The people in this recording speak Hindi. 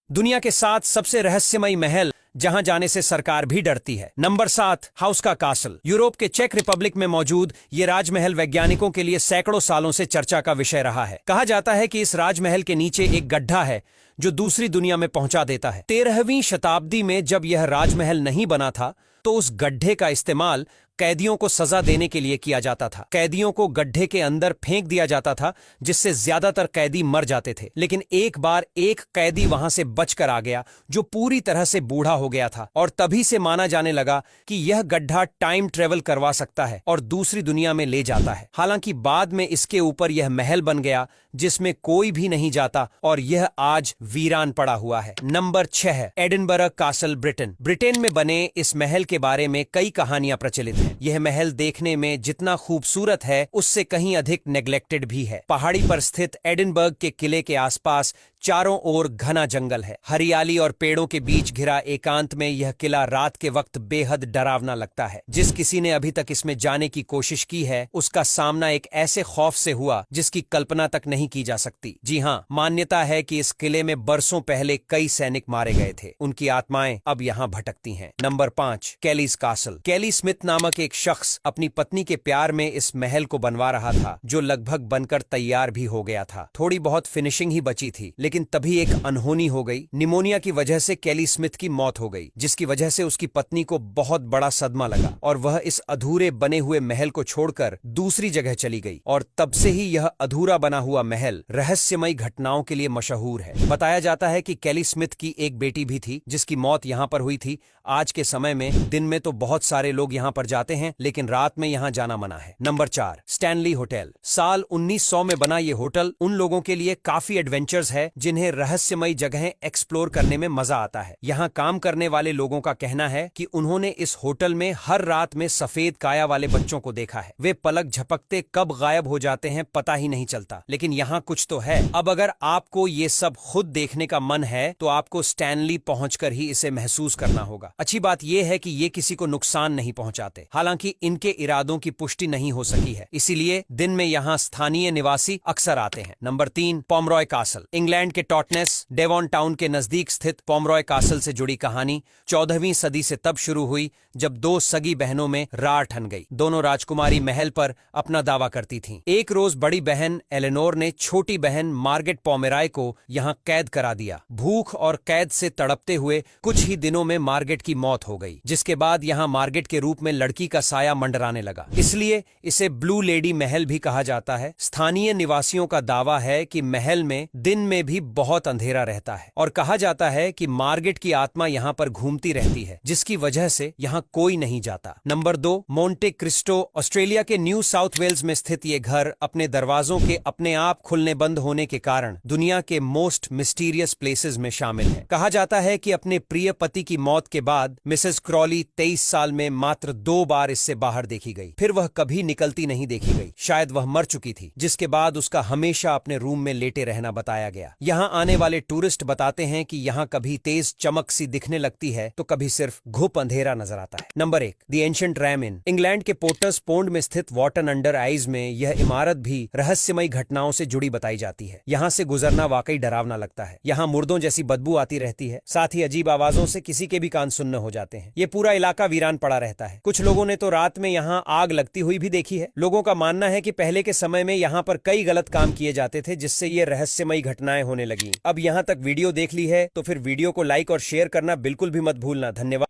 दुनिया के 7 सबसे रहस्यमयी महल जहां जाने से सरकार भी डरती है। नंबर 7, हाउस का कासल। यूरोप के चेक रिपब्लिक में मौजूद ये राजमहल वैज्ञानिकों के लिए सैकड़ों सालों से चर्चा का विषय रहा है। कहा जाता है कि इस राजमहल के नीचे एक गड्ढा है जो दूसरी दुनिया में पहुंचा देता है। 13वीं शताब्दी में जब यह राजमहल नहीं बना था तो उस गड्ढे का इस्तेमाल कैदियों को सजा देने के लिए किया जाता था। कैदियों को गड्ढे के अंदर फेंक दिया जाता था जिससे ज्यादातर कैदी मर जाते थे। लेकिन एक बार एक कैदी वहां से बचकर आ गया जो पूरी तरह से बूढ़ा हो गया था और तभी से माना जाने लगा कि यह गड्ढा टाइम ट्रेवल करवा सकता है और दूसरी दुनिया में ले जाता है। हालांकि बाद में इसके ऊपर यह महल बन गया जिसमें कोई भी नहीं जाता और यह आज वीरान पड़ा हुआ है। Number 6, Edinburgh castle, Britain. Britain में बने इस महल के बारे में कई कहानियां प्रचलित हैं। यह महल देखने में जितना खूबसूरत है उससे कहीं अधिक नेग्लेक्टेड भी है। पहाड़ी पर स्थित एडिनबर्ग के किले के आसपास चारों ओर घना जंगल है। हरियाली और पेड़ों के बीच घिरा एकांत में यह किला रात के वक्त बेहद डरावना लगता है। जिस किसी ने अभी तक इसमें जाने की कोशिश की है उसका सामना एक ऐसे खौफ से हुआ जिसकी कल्पना तक नहीं की जा सकती। जी हाँ, मान्यता है कि इस किले में बरसों पहले कई सैनिक मारे गए थे। उनकी आत्माएं अब यहाँ भटकती हैं। नंबर 5, केलीस कासल। केली स्मिथ नामक एक शख्स अपनी पत्नी के प्यार में इस महल को बनवा रहा था जो लगभग बनकर तैयार भी हो गया था। थोड़ी बहुत फिनिशिंग ही बची थी लेकिन तभी एक अनहोनी हो गई। निमोनिया की वजह से केली स्मिथ की मौत हो गई जिसकी वजह से उसकी पत्नी को बहुत बड़ा सदमा लगा और वह इस अधूरे बने हुए महल को छोड़कर दूसरी जगह चली गई। और तब से ही यह अधूरा बना हुआ महल रहस्यमयी घटनाओं के लिए मशहूर है। बताया जाता है कि केली स्मिथ की एक बेटी भी थी जिसकी मौत यहाँ पर हुई थी। आज के समय में दिन में तो बहुत सारे लोग यहाँ पर जाते हैं लेकिन रात में यहाँ जाना मना है। Number 4, Stanley hotel. साल 1900 में बना ये होटल उन लोगों के लिए काफी एडवेंचर्स है जिन्हें रहस्यमयी जगहें एक्सप्लोर करने में मजा आता है। यहाँ काम करने वाले लोगों का कहना है कि उन्होंने इस होटल में हर रात में सफेद काया वाले बच्चों को देखा है। वे पलक झपकते कब गायब हो जाते हैं पता ही नहीं चलता। लेकिन यहाँ कुछ तो है। अब अगर आपको ये सब खुद देखने का मन है तो आपको स्टैनली पहुंचकर ही इसे महसूस करना होगा। अच्छी बात यह है कि ये किसी को नुकसान नहीं पहुंचाते। हालांकि इनके इरादों की पुष्टि नहीं हो सकी है, इसीलिए दिन में यहाँ स्थानीय निवासी अक्सर आते हैं। Number 3, पोमरॉय castle. इंग्लैंड के टॉटनेस, डेवॉन टाउन के नजदीक स्थित पोमरॉय कासल से जुड़ी कहानी 14वीं सदी से तब शुरू हुई जब 2 सगी बहनों में रार ठन गई। दोनों राजकुमारी महल पर अपना दावा करती थीं। एक रोज बड़ी बहन एलेनोर ने छोटी बहन मार्गेट पोमेराय को यहाँ कैद करा दिया। भूख और कैद से तड़पते हुए कुछ ही दिनों में मार्गेट की मौत हो गई, जिसके बाद यहाँ मार्गेट के रूप में लड़की का साया मंडराने लगा। इसलिए इसे ब्लू लेडी महल भी कहा जाता है। स्थानीय निवासियों का दावा है कि महल में दिन में भी बहुत अंधेरा रहता है और कहा जाता है कि मार्गेट की आत्मा यहाँ पर घूमती रहती है जिसकी वजह से यहाँ कोई नहीं जाता। Number 2, Monte Cristo. ऑस्ट्रेलिया के न्यू साउथ वेल्स में स्थित ये घर अपने दरवाजों के अपने आप खुलने बंद होने के कारण दुनिया के मोस्ट मिस्टीरियस प्लेसेस में शामिल है। कहा जाता है कि अपने प्रिय पति की मौत के बाद मिसेस क्रॉली 23 साल में मात्र 2 बार इससे बाहर देखी गई। फिर वह कभी निकलती नहीं देखी गई। शायद वह मर चुकी थी, जिसके बाद उसका हमेशा अपने रूम में लेटे रहना बताया गया। यहाँ आने वाले टूरिस्ट बताते हैं कि यहाँ कभी तेज चमक सी दिखने लगती है तो कभी सिर्फ घुप अंधेरा नजर आता है। Number 1, the ancient RAM in. England के पोर्टर्स पोंड में स्थित वाटन अंडर आइज में यह इमारत भी रहस्यमयी घटनाओं से जुड़ी बताई जाती है। यहाँ से गुजरना वाकई डरावना लगता है। यहाँ मुर्दों जैसी बदबू आती रहती है, साथ ही अजीब आवाजों से किसी के भी कान सुन्न हो जाते हैं। ये पूरा इलाका वीरान पड़ा रहता है। कुछ लोगों ने तो रात में यहाँ आग लगती हुई भी देखी है। लोगों का मानना है कि पहले के समय में यहाँ पर कई गलत काम किए जाते थे जिससे ये रहस्यमयी घटनाएं होने लगी। अब यहाँ तक वीडियो देख ली है तो फिर वीडियो को लाइक और शेयर करना बिल्कुल भी मत भूलना। धन्यवाद।